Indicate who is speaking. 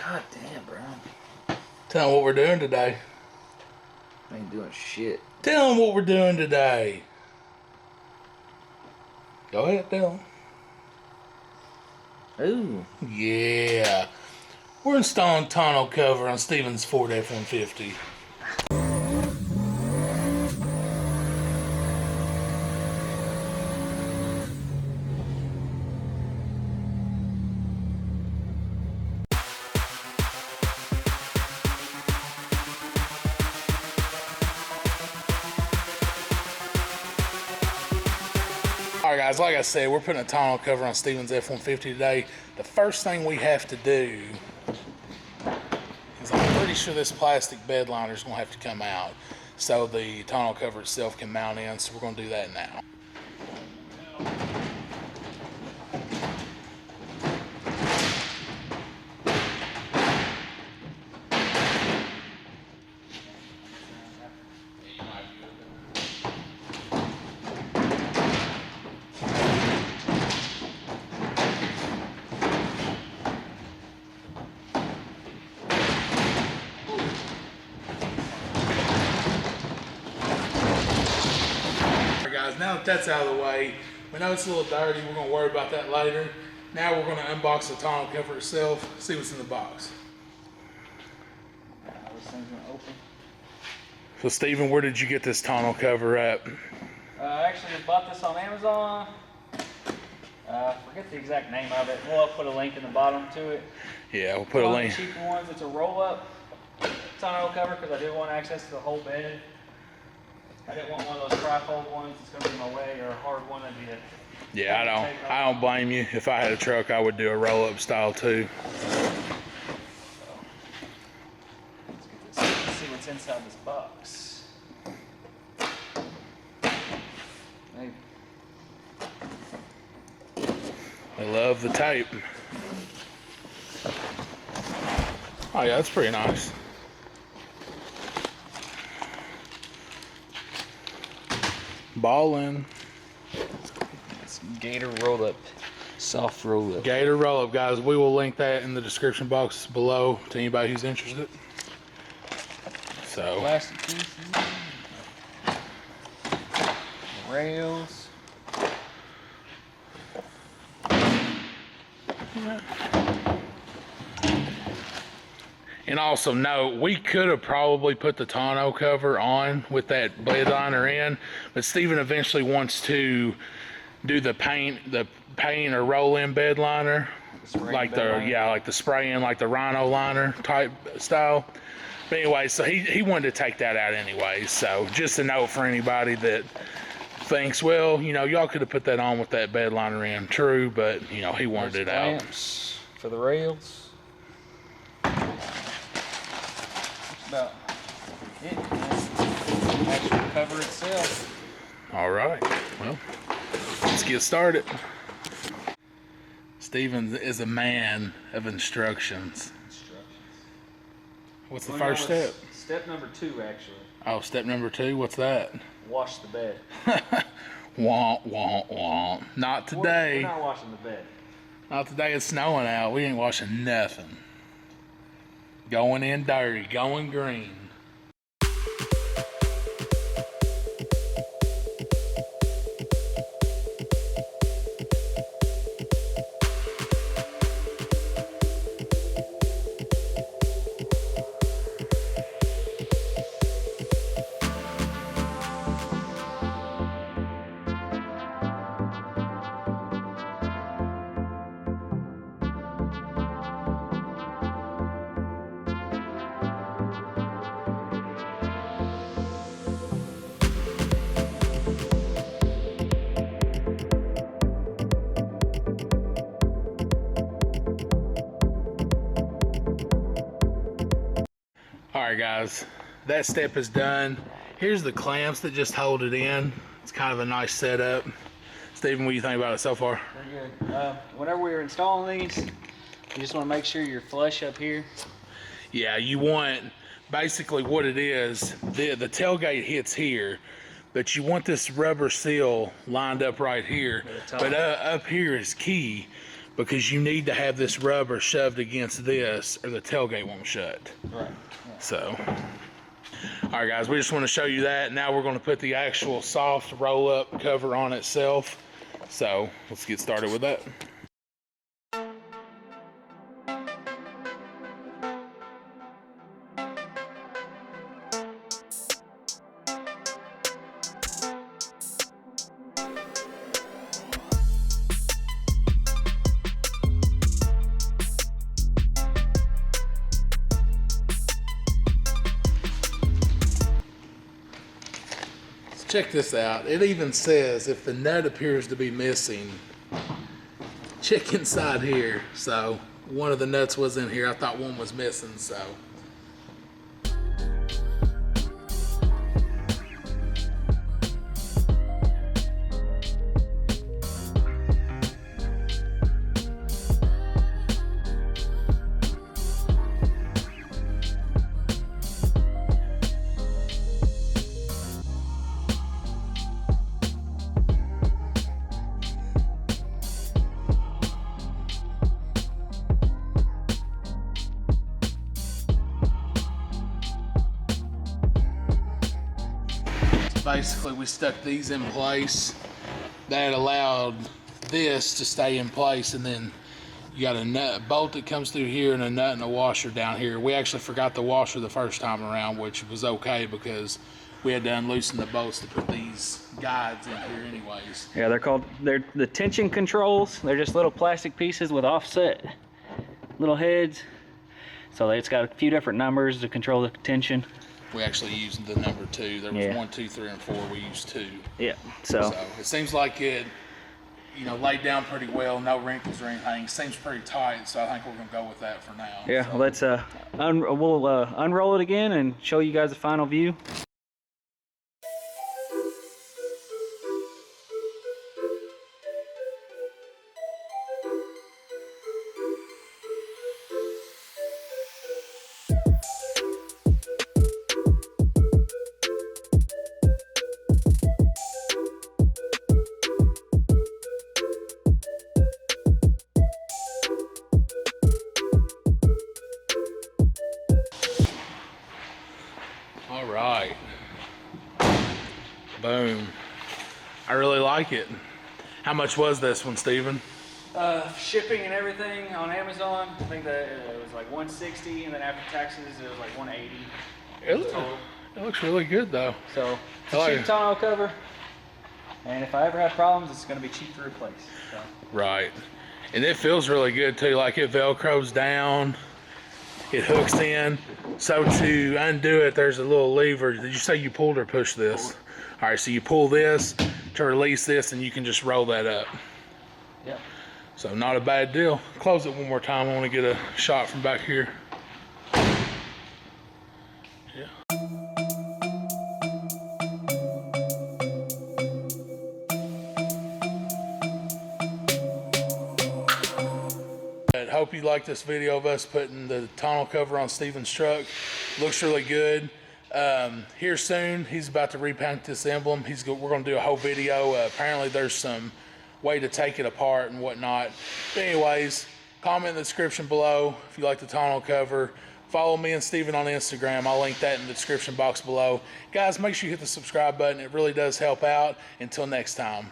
Speaker 1: God damn, bro.
Speaker 2: Tell them what we're doing today.
Speaker 1: I ain't doing shit.
Speaker 2: Tell them what we're doing today. Go ahead, tell them.
Speaker 1: Ooh.
Speaker 2: Yeah. We're installing tonneau cover on Steven's Ford F-150. Alright guys, like I said, we're putting a tonneau cover on Steven's F-150 today. The first thing we have to do is, I'm pretty sure this plastic bed liner is going to have to come out so the tonneau cover itself can mount in, so we're going to do that now. Now that that's out of the way, we know it's a little dirty. We're going to worry about that later. Now we're going to unbox the tonneau cover itself, see what's in the box.
Speaker 1: This thing's gonna open.
Speaker 2: So Steven, where did you get this tonneau cover at?
Speaker 3: Actually, I bought this on Amazon. Forget the exact name of it. We'll put a link in the bottom to it.
Speaker 2: Yeah, we'll put a link.
Speaker 3: One of the cheaper ones. It's a roll-up tonneau cover because I did want access to the whole bed. I didn't want one of those tri-fold ones that's going to be in my way, or a hard one that'd be a...
Speaker 2: Yeah, I don't blame you. If I had a truck, I would do a roll-up style too.
Speaker 3: Let's get this. Let's see what's inside this box. Maybe.
Speaker 2: I love the tape. Oh yeah, that's pretty nice. Ballin'.
Speaker 3: It's Gator roll-up, soft roll-up.
Speaker 2: Gator roll-up, guys. We will link that in the description box below to anybody who's interested. So.
Speaker 3: Plastic pieces. Rails.
Speaker 2: And also note, we could have probably put the tonneau cover on with that bed liner in, but Steven eventually wants to do the paint or roll-in bed liner, like the spray-in, like the Rhino liner type style. But anyway, so he wanted to take that out anyway. So just a note for anybody that thinks, well, you know, y'all could have put that on with that bed liner in. True, but you know, he wanted it out.
Speaker 3: Clamps for the rails. About it. The actual cover itself.
Speaker 2: All right, well, let's get started. Steven is a man of instructions. What's the first step?
Speaker 3: Step number 2, actually.
Speaker 2: Oh, step number 2, what's that?
Speaker 3: Wash the bed.
Speaker 2: Womp, womp, womp. Not today.
Speaker 3: We're not washing the bed.
Speaker 2: Not today, it's snowing out. We ain't washing nothing. Going in dirty, going green. Alright guys, that step is done. Here's the clamps that just hold it in. It's kind of a nice setup. Steven, what do you think about it so far?
Speaker 3: Very good. Whenever we were installing these, you just want to make sure you're flush up here.
Speaker 2: Yeah, you want, basically what it is, the tailgate hits here, but you want this rubber seal lined up right here. But up here is key, because you need to have this rubber shoved against this or the tailgate won't shut.
Speaker 3: Right. Yeah.
Speaker 2: So, all right, guys, we just want to show you that. Now we're going to put the actual soft roll-up cover on itself. So let's get started with that. Check this out. It even says if the nut appears to be missing, check inside here. So one of the nuts was in here. I thought one was missing, so. Basically, we stuck these in place. That allowed this to stay in place, and then you got a bolt that comes through here and a nut and a washer down here. We actually forgot the washer the first time around, which was okay because we had to unloosen the bolts to put these guides in here anyways.
Speaker 3: Yeah, they're the tension controls. They're just little plastic pieces with offset little heads. So it's got a few different numbers to control the tension.
Speaker 2: We actually used the number 2. There was 1, 2, 3, and 4. We used 2.
Speaker 3: Yeah. So
Speaker 2: it seems like it, laid down pretty well. No wrinkles or anything. Seems pretty tight. So I think we're gonna go with that for now.
Speaker 3: Yeah.
Speaker 2: So.
Speaker 3: Well, let's we'll unroll it again and show you guys the final view.
Speaker 2: All right. Boom. I really like it. How much was this one, Steven?
Speaker 3: Shipping and everything on Amazon, I think that it was like 160, and then after taxes it was like 180.
Speaker 2: It looks really good though.
Speaker 3: So it's a cheap tonneau cover, and if I ever have problems, it's going to be cheap to replace. So.
Speaker 2: Right. And it feels really good too. Like it velcros down, it hooks in. So to undo it, there's a little lever. Did you say you pulled or pushed this? All right, so you pull this to release this, and you can just roll that up.
Speaker 3: Yep.
Speaker 2: So not a bad deal. Close it one more time. I want to get a shot from back here. Yeah. I hope you like this video of us putting the tonneau cover on Steven's truck. Looks really good. Here soon, he's about to repaint this emblem. We're going to do a whole video. Apparently there's some way to take it apart and whatnot. But anyways, comment in the description below if you like the tonneau cover. Follow me and Steven on Instagram. I'll link that in the description box below. Guys, make sure you hit the subscribe button. It really does help out. Until next time.